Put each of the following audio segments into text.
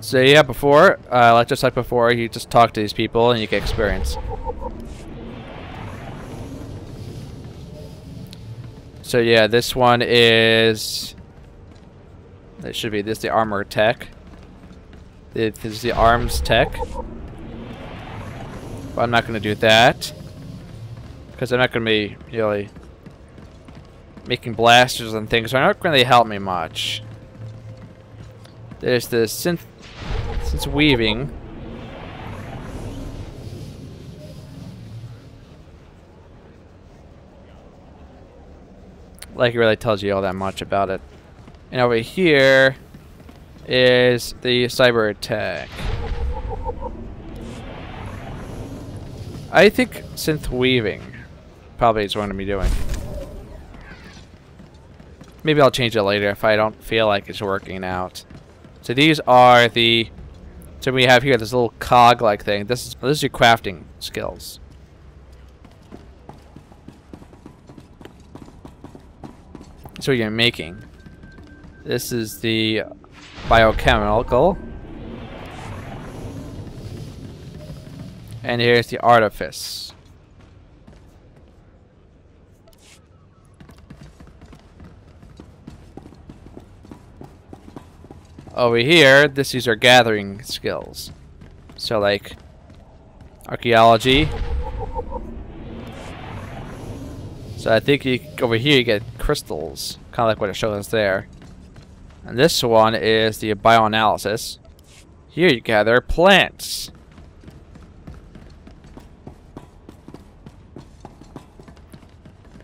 So yeah, before, like just like before, you just talk to these people and you get experience. So yeah, this one is... It should be this, the armor tech. This is the arms tech. But I'm not going to do that. Because I'm not going to be really making blasters and things. So they're not really help me much. There's the synth weaving. Like it really tells you all that much about it. And over here is the cyber attack. I think synth weaving probably is what I'm gonna be doing. Maybe I'll change it later if I don't feel like it's working out. So these are the... So we have here this little cog-like thing. This is your crafting skills. That's what you're making. This is the biochemical. And here's the artifice. Over here, this is our gathering skills. So like archaeology. So I think over here you get crystals, kind of like what it shows us there. And this one is the bioanalysis. Here you gather plants.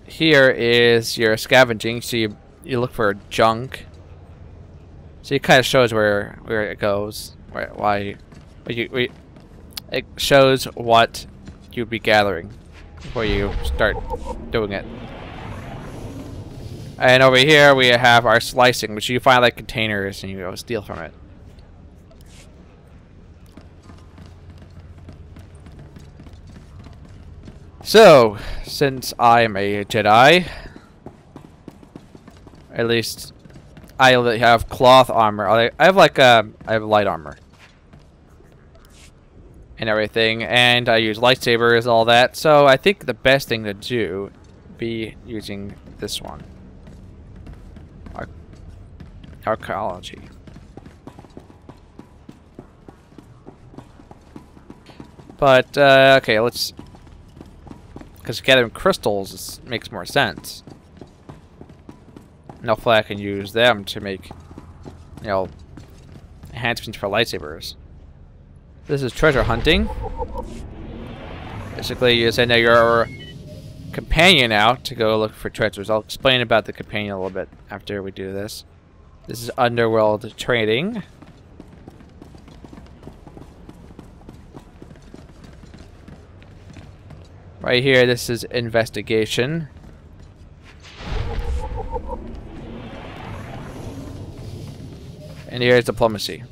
Here is your scavenging, so you look for junk. So it kind of shows where it goes, it shows what you'd be gathering before you start doing it. And over here we have our slicing, which you find like containers and you go steal from it. So, since I am a Jedi, at least I have cloth armor. I have like I have light armor and everything, and I use lightsabers, all that. So I think the best thing to do would be using this one, archaeology. But okay, let's. Because gathering crystals makes more sense. And hopefully I can use them to make, you know, enhancements for lightsabers. This is treasure hunting. Basically, you send your companion out to go look for treasures. I'll explain about the companion a little bit after we do this. This is underworld trading. Right here, this is investigation. And here's diplomacy.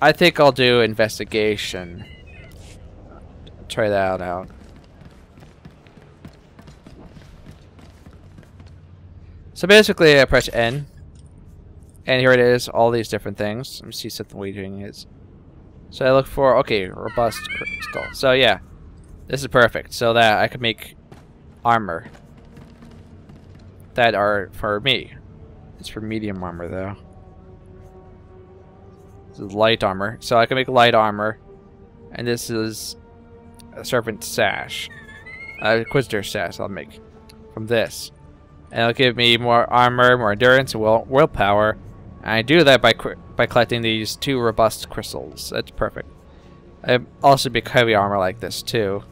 I think I'll do investigation. Try that out. So basically, I press N. And here it is, all these different things. Let me see something we're doing is. So I look for, okay, robust crystal. So yeah. This is perfect, so that I can make armor that are for me. It's for medium armor, though. This is light armor, so I can make light armor. And this is a servant sash, Inquisitor sash. I'll make from this, and it'll give me more armor, more endurance, and willpower. And I do that by collecting these 2 robust crystals. That's perfect. I also make heavy armor like this too.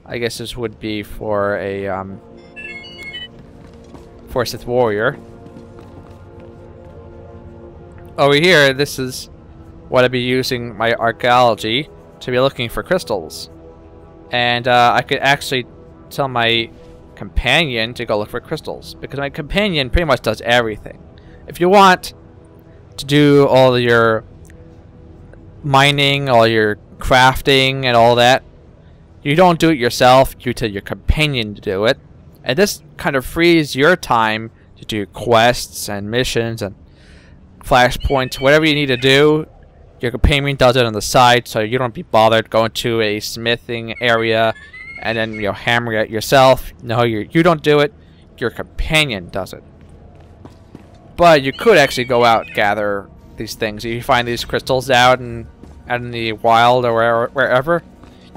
I guess this would be for a Sith warrior. Over here, this is what I'd be using my archaeology to be looking for crystals. And I could actually tell my companion to go look for crystals, because my companion pretty much does everything. If you want to do all your mining, all your crafting and all that, you don't do it yourself, you tell your companion to do it. And this kind of frees your time to do quests and missions and flashpoints, whatever you need to do, your companion does it on the side, so you don't be bothered going to a smithing area and then hammer it yourself. No, you don't do it. Your companion does it. But you could actually go out and gather these things. If you find these crystals out in the wild or wherever,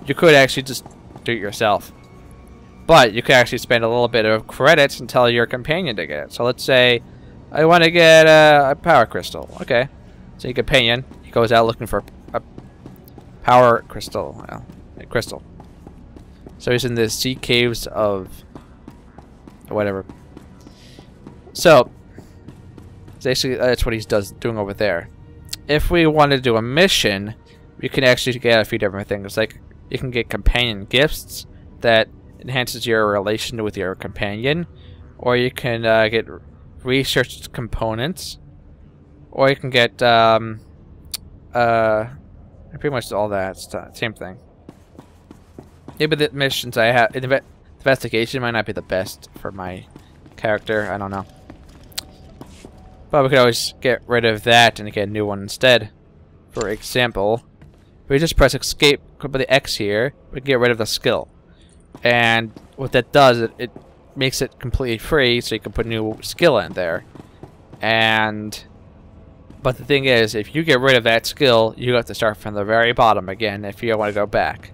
you could actually just do it yourself. But you could actually spend a little bit of credits and tell your companion to get it. So let's say I want to get a power crystal. Okay. So your companion, he goes out looking for a power crystal. Well, a crystal. So he's in the sea caves of whatever. So basically that's what he's doing over there. If we want to do a mission, we can actually get a few different things. Like you can get companion gifts that enhances your relation with your companion, or you can get research components, or you can get pretty much all that stuff. Same thing. Maybe the missions I have, investigation might not be the best for my character. I don't know. But we could always get rid of that and get a new one instead. For example, if we just press escape, click the X here, we can get rid of the skill. And what that does, it makes it completely free, so you can put a new skill in there. But the thing is, if you get rid of that skill, you have to start from the very bottom again if you want to go back.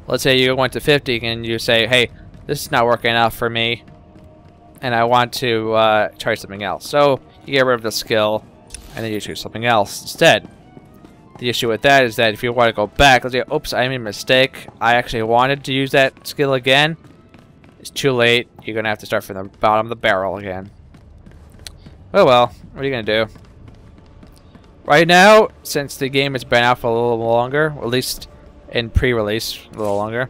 Let's say you went to 50 and you say, hey, this is not working out for me, and I want to try something else. So you get rid of the skill, and then you choose something else instead. The issue with that is that if you want to go back, let's say, oops, I made a mistake. I actually wanted to use that skill again. It's too late. You're going to have to start from the bottom of the barrel again. Oh well, what are you going to do? Right now, since the game has been out for a little longer, or at least in pre-release a little longer,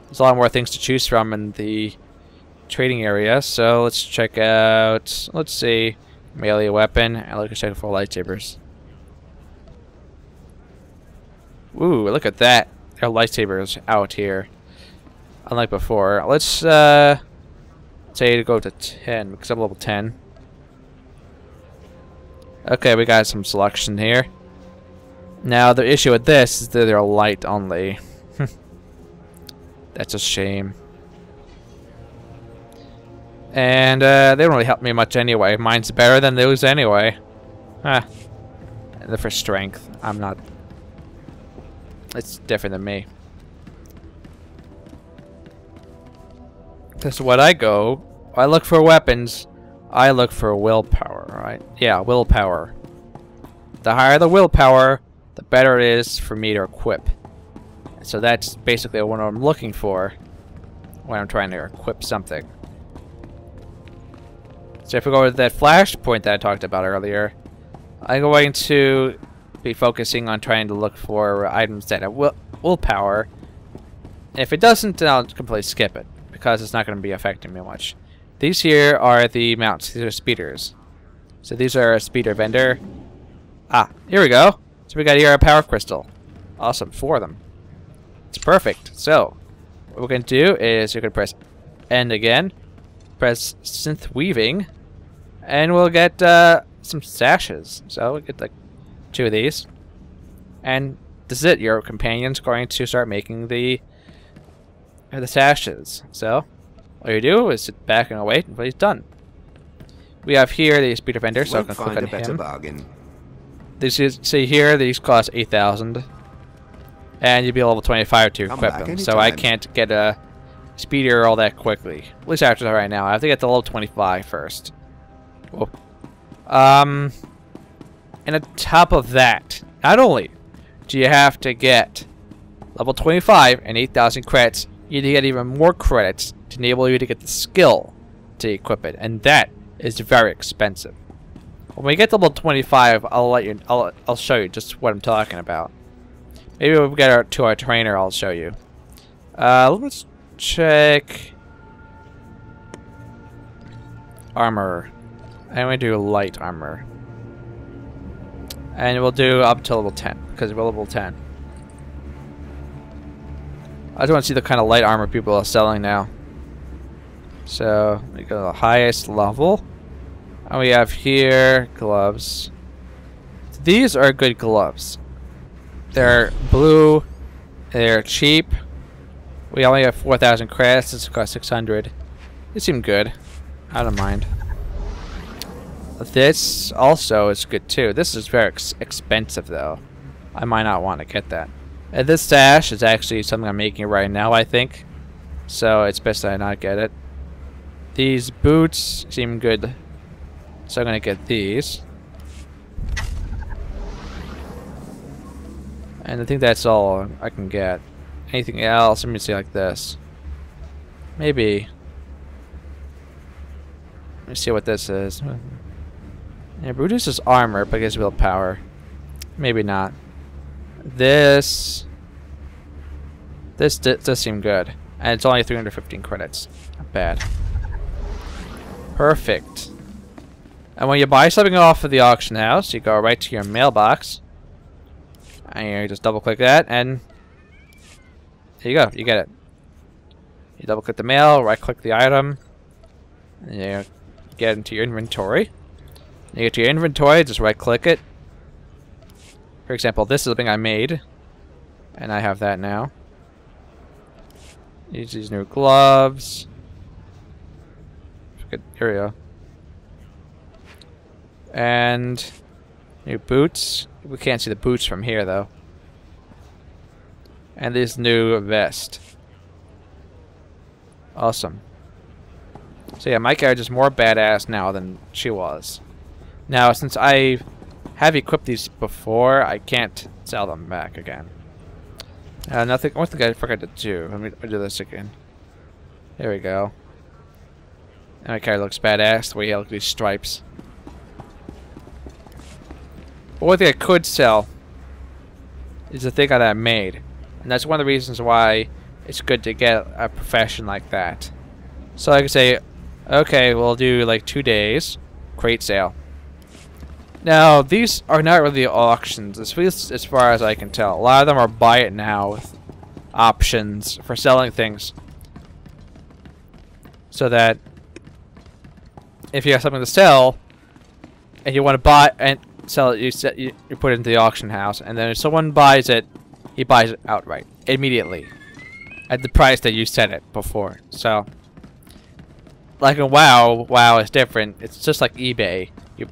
there's a lot more things to choose from in the trading area. So let's check out, let's see, melee weapon, and let's check for lightsabers. Ooh, look at that. There are lightsabers out here. Unlike before. Let's say to go to 10, because I'm level 10. Okay, we got some selection here. Now, the issue with this is that they're light only. That's a shame. And they don't really help me much anyway. Mine's better than those anyway. Ah. And they're for strength. I'm not... It's different than me. That's what I go. I look for weapons. I look for willpower, right? Yeah, willpower. The higher the willpower, the better it is for me to equip. So that's basically what I'm looking for when I'm trying to equip something. So if we go to that flashpoint that I talked about earlier, I'm going to be focusing on trying to look for items that have willpower. And if it doesn't, then I'll completely skip it, because it's not going to be affecting me much. These here are the mounts. These are speeders. So these are a speeder vendor. Ah, here we go. So we got here a power crystal. Awesome, 4 of them. It's perfect. So what we're going to do is you're going to press N again, press synth weaving, and we'll get some sashes. So we'll get like 2 of these, and this is it. Your companion's going to start making the sashes. So all you do is sit back and wait until he's done. We have here the speeder vendor, so I can click on him. Bargain. This is, see here, these cost 8,000, and you'd be level 25 to equip them. So I can't get a speeder all that quickly. At least after that right now. I have to get to level 25 first. Whoa. And on top of that, not only do you have to get level 25 and 8,000 credits, you need to get even more credits to enable you to get the skill to equip it, and that is very expensive. When we get to level 25, I'll show you just what I'm talking about. Maybe when we get to our trainer, I'll show you. Let's check armor. And we do light armor. And we'll do up to level 10, because we're level 10. I just want to see the kind of light armor people are selling now. So we go to the highest level. And we have here gloves. These are good gloves. They're blue. They're cheap. We only have 4,000 credits. This costs 600. They seem good. I don't mind. This also is good too. This is very expensive though. I might not want to get that. And this stash is actually something I'm making right now, I think. So it's best that I not get it. These boots seem good. So I'm going to get these. And I think that's all I can get. Anything else? Let me see like this. Maybe. Let me see what this is. Yeah, it reduces armor, but gives willpower. Maybe not. This does seem good. And it's only 315 credits. Not bad. Perfect. And when you buy something off of the auction house, you go right to your mailbox. And you just double click that, and there you go. You get it. You double click the mail, right click the item, and you get into your inventory. You get to your inventory, just right click it. For example, this is something I made, and I have that now. Use these new gloves. Here we go. And new boots. We can't see the boots from here though. And this new vest. Awesome. So yeah, my character is more badass now than she was. Now, since I have equipped these before, I can't sell them back again. Nothing. One thing I forgot to do. Let me do this again. There we go. And my character looks badass the way he has these stripes. But one thing I could sell is the thing that I made. And that's one of the reasons why it's good to get a profession like that. So I can say, okay, we'll do like 2 days. Crate sale. Now, these are not really auctions, as far as I can tell. A lot of them are buy it now with options for selling things. So that if you have something to sell, and you want to buy and sell it, you put it into the auction house, and then if someone buys it, he buys it outright, immediately, at the price that you set it before. So, like in WoW is different. It's just like eBay. You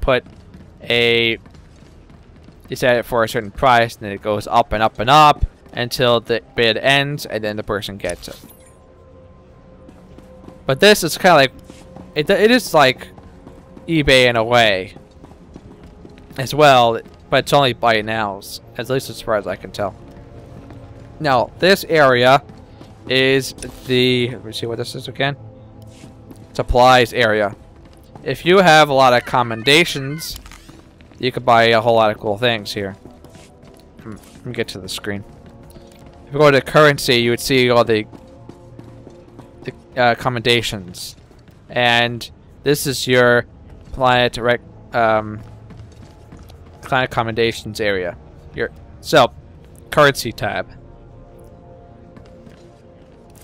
set it for a certain price, and then it goes up and up and up until the bid ends, and then the person gets it. But this is kind of like it is like eBay in a way as well, but it's only buy it nows, at least as far as I can tell. Now, this area is the, let me see what this is again. Supplies area. If you have a lot of commendations, you could buy a whole lot of cool things here. Let me get to the screen. If you go to currency, you would see all the commendations, and this is your planet client commendations area. So currency tab.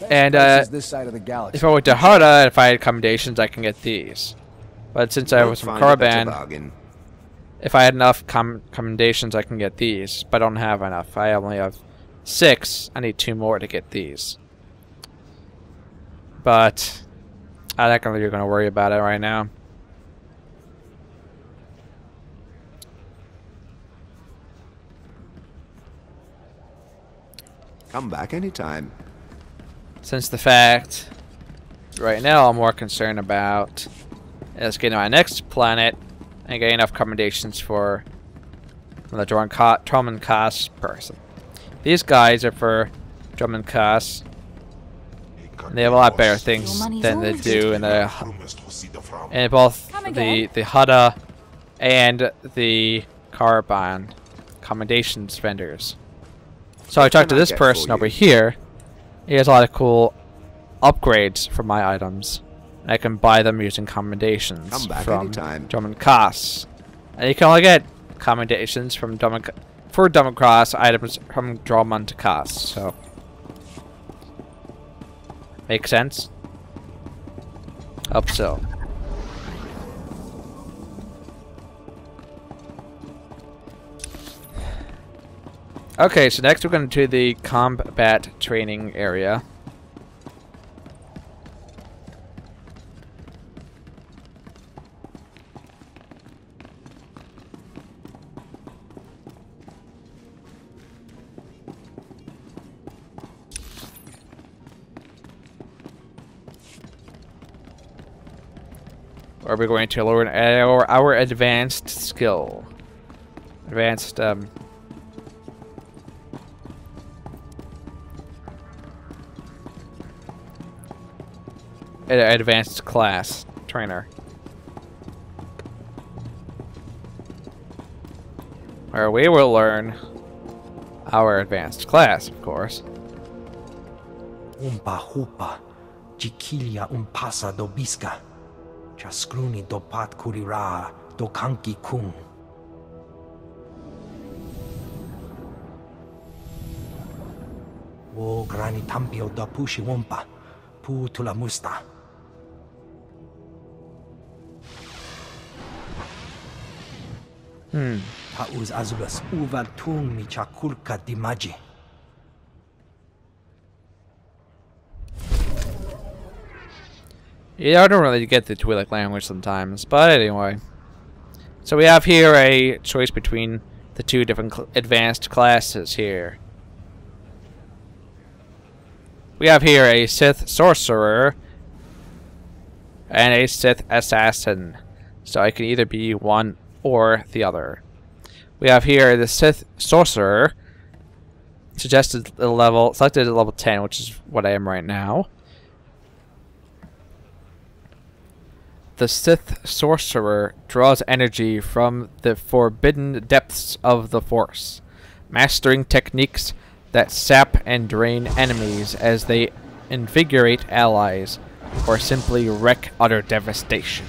And this side of the galaxy. if I went to Harda, if I had commendations, I can get these. But since I was from Caravan, if I had enough commendations, I can get these. But I don't have enough. I only have 6. I need 2 more to get these. But I'm not really going to worry about it right now. Come back anytime. Since the fact, right now I'm more concerned about is getting my next planet and getting enough commendations for the Drummond Cost person. These guys are for Drummond Cost. And they have a lot better things than they do in both the Hutta and the Carbon commendations vendors. So I talked to this person over here. He has a lot of cool upgrades for my items. And I can buy them using commendations from Drummond Cost. And you can only get commendations from Drummond Cost items from Drummond Cost. So make sense? Hope so. Okay, so next we're going to the combat training area. Where we're going to learn our advanced skill. Advanced, advanced class trainer. Where we will learn our advanced class, of course. Umpa hupa, jikilia umpasa dobiska, chaskruni dopat kurira, dokanki kun. Wo grani tampio da pushi wumpa, pu tula musta. Tauz azulas uval tung mi chakulka dimaji. Yeah, I don't really get the Twi'lek language sometimes, but anyway. So we have here a choice between the two different advanced classes here. We have here a Sith Sorcerer and a Sith Assassin. So I can either be one or the other. We have here the Sith Sorcerer, selected at level 10, which is what I am right now. The Sith Sorcerer draws energy from the forbidden depths of the Force, mastering techniques that sap and drain enemies as they invigorate allies, or simply wreak utter devastation.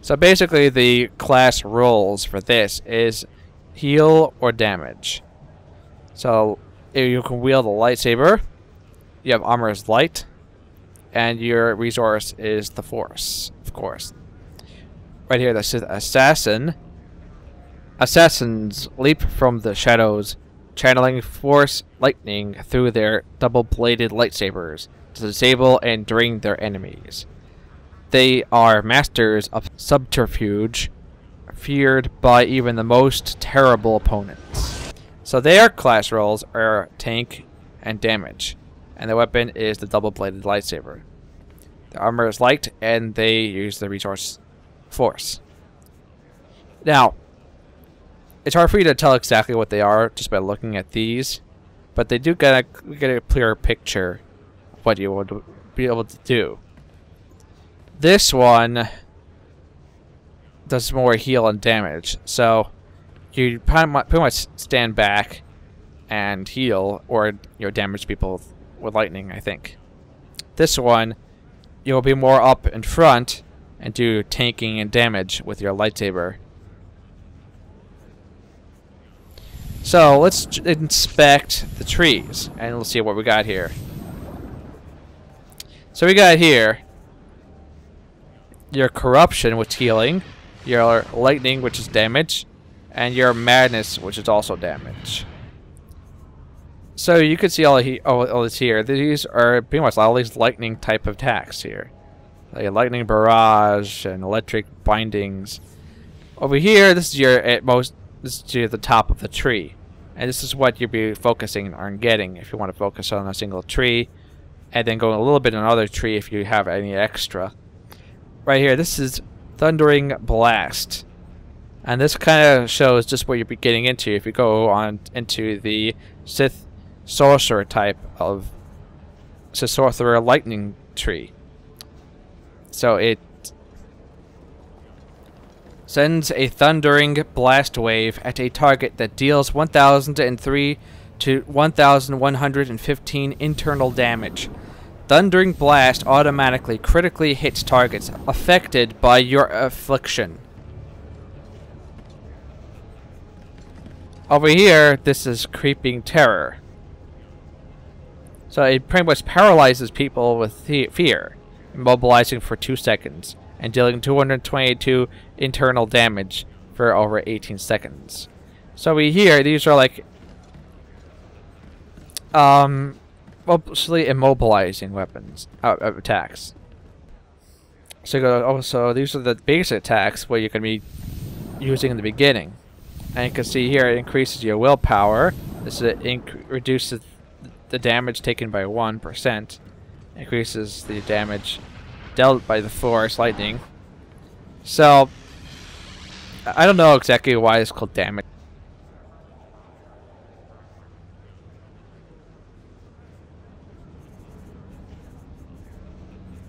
So basically the class roles for this is heal or damage. So you can wield a lightsaber, you have armor as light, and your resource is the Force, of course. Right here, the Sith Assassin. Assassins leap from the shadows, channeling Force lightning through their double-bladed lightsabers to disable and drain their enemies. They are masters of subterfuge, feared by even the most terrible opponents. So their class roles are tank and damage, and the weapon is the double-bladed lightsaber. The armor is light, and they use the resource Force. Now, it's hard for you to tell exactly what they are just by looking at these, but they do get a clearer picture of what you would be able to do. This one does more heal and damage, so you pretty much stand back and heal, or damage people with lightning, I think. This one, you'll be more up in front and do tanking and damage with your lightsaber. So let's inspect the trees and we'll see what we got here. So we got here your corruption, which is healing, your lightning, which is damage, and your madness, which is also damage. So you can see all this here. These are pretty much all these lightning type of attacks here, like a lightning barrage and electric bindings. Over here, this is your this is the top of the tree, and this is what you'll be focusing on getting if you want to focus on a single tree, and then going a little bit on another tree if you have any extra. Right here, this is Thundering Blast, and this kind of shows just what you'll be getting into if you go on into the Sith Sorcerer type of Sorcerer lightning tree. So it sends a thundering blast wave at a target that deals 1003 to 1115 internal damage. Thundering Blast automatically critically hits targets affected by your affliction. Over here, this is Creeping Terror. So it pretty much paralyzes people with fear, immobilizing for 2 seconds, and dealing 222 internal damage for over 18 seconds. So we hear these are like mostly immobilizing weapons, attacks. So you go, also these are the basic attacks what you can be using in the beginning. And you can see here it increases your willpower. This reduces the damage taken by 1%. Increases the damage dealt by the force lightning. So I don't know exactly why it's called damage.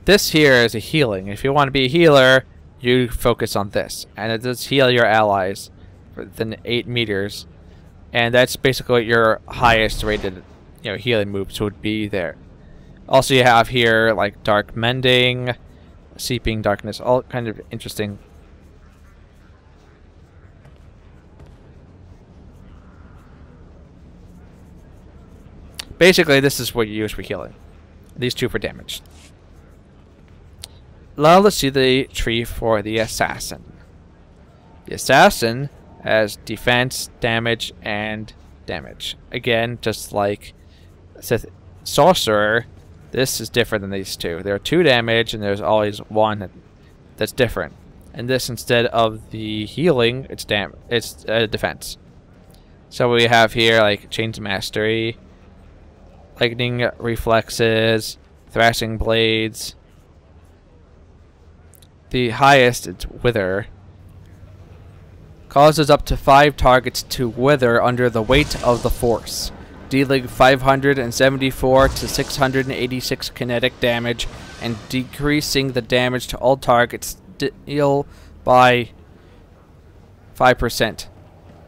This here is a healing. If you want to be a healer, you focus on this, and it does heal your allies within 8 meters, and that's basically your highest rated, healing moves would be there. Also, you have here like dark mending, seeping darkness, all kind of interesting. Basically, this is what you use for healing. These two for damage. Now let's see the tree for the assassin. The assassin has defense, damage, and damage. Again, just like Sith Sorcerer, this is different than these two. There are 2 damage, and there's always 1 that's different. And this, instead of the healing, it's defense. So we have here like Chains Mastery, Lightning Reflexes, Thrashing Blades. The highest, it's Wither. Causes up to 5 targets to wither under the weight of the force, dealing 574 to 686 kinetic damage and decreasing the damage to all targets deal by 5%.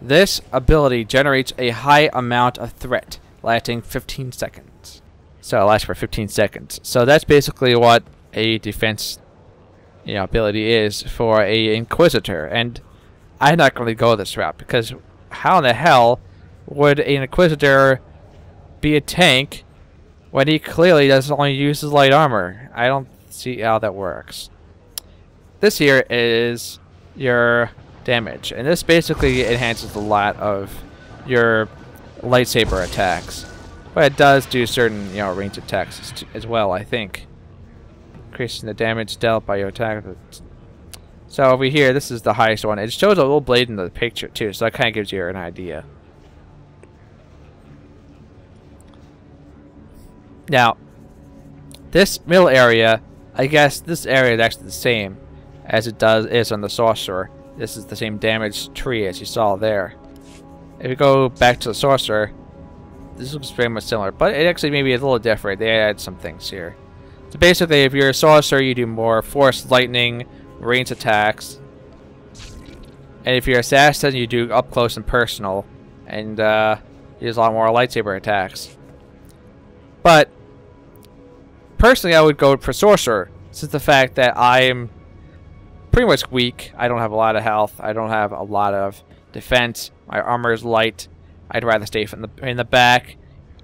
This ability generates a high amount of threat, lasting 15 seconds. So it lasts for 15 seconds. So that's basically what a defense ability is for a Inquisitor, and I'm not going to go this route because how in the hell would an Inquisitor be a tank when he clearly doesn't only use his light armor? I don't see how that works. This here is your damage, and this basically enhances a lot of your lightsaber attacks, but it does do certain ranged attacks as well, I think. Increasing the damage dealt by your attack. So over here, this is the highest one. It shows a little blade in the picture too, so that kind of gives you an idea. Now, this middle area, I guess this area is actually the same as it is on the Sorcerer. This is the same damage tree as you saw there. If you go back to the Sorcerer, this looks very much similar, but it actually may be a little different. They add some things here. So basically, if you're a Sorcerer, you do more Force, Lightning, ranged attacks. And if you're Assassin, you do up close and personal, and use a lot more lightsaber attacks. But personally, I would go for Sorcerer, since the fact that I'm pretty much weak. I don't have a lot of health. I don't have a lot of defense. My armor is light. I'd rather stay in the back,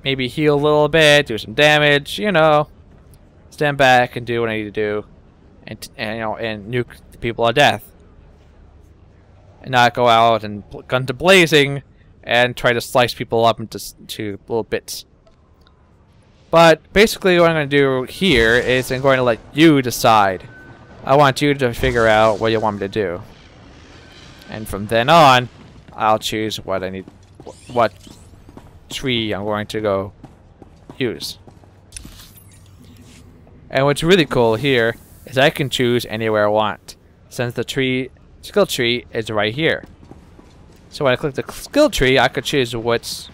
maybe heal a little bit, do some damage, stand back and do what I need to do, and nuke the people to death, and not go out and gun to blazing and try to slice people up into little bits. But basically, what I'm going to do here is I'm going to let you decide. I want you to figure out what you want me to do, and from then on, I'll choose what I need, what tree I'm going to go use. And what's really cool here is I can choose anywhere I want, since the skill tree is right here. So when I click the skill tree, I could choose which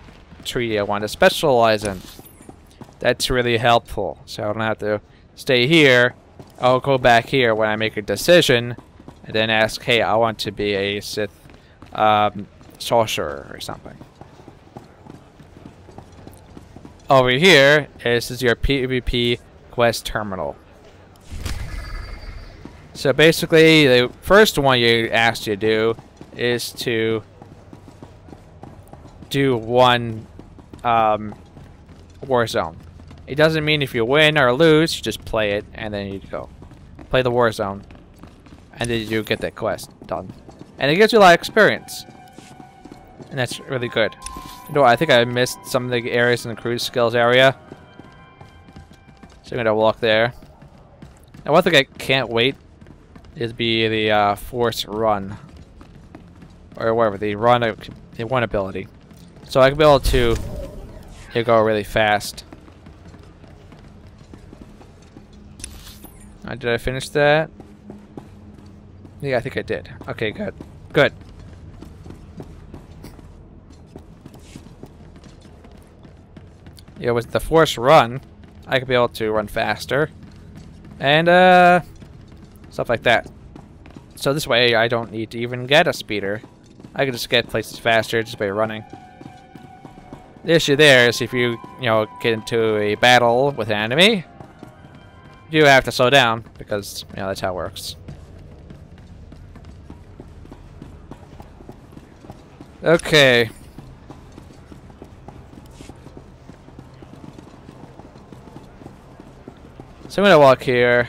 tree I want to specialize in. That's really helpful, so I don't have to stay here. I'll go back here when I make a decision, and then ask, hey, I want to be a Sith Sorcerer or something. Over here, this is your PvP quest terminal. So basically, the first one you asked you to do is to do one war zone. It doesn't mean if you win or lose, you just play it and then you go play the war zone, and then you get that quest done, and it gives you a lot of experience. And that's really good. You know what, I think I missed some of the areas in the cruise skills area. So I'm gonna walk there. And one thing I can't wait is be the force run. Or whatever, the one ability. So I can be able to go really fast. Did I finish that? Yeah, I think I did. Okay, good. Good. Yeah, with the force run, I could be able to run faster. And, stuff like that. So this way, I don't need to even get a speeder. I can just get places faster just by running. The issue there is if you get into a battle with an enemy, you have to slow down, because, that's how it works. Okay. So I'm gonna walk here.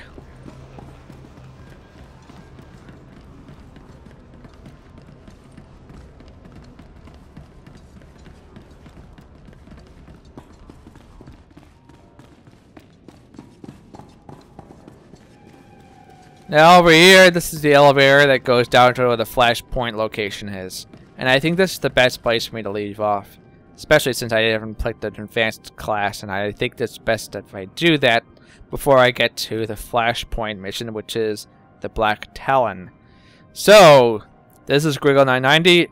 Now over here, this is the elevator that goes down to where the flashpoint location is. And I think this is the best place for me to leave off. Especially since I haven't played the advanced class, and I think it's best if I do that before I get to the flashpoint mission, which is the Black Talon. So, this is Griggle990,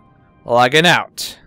logging out.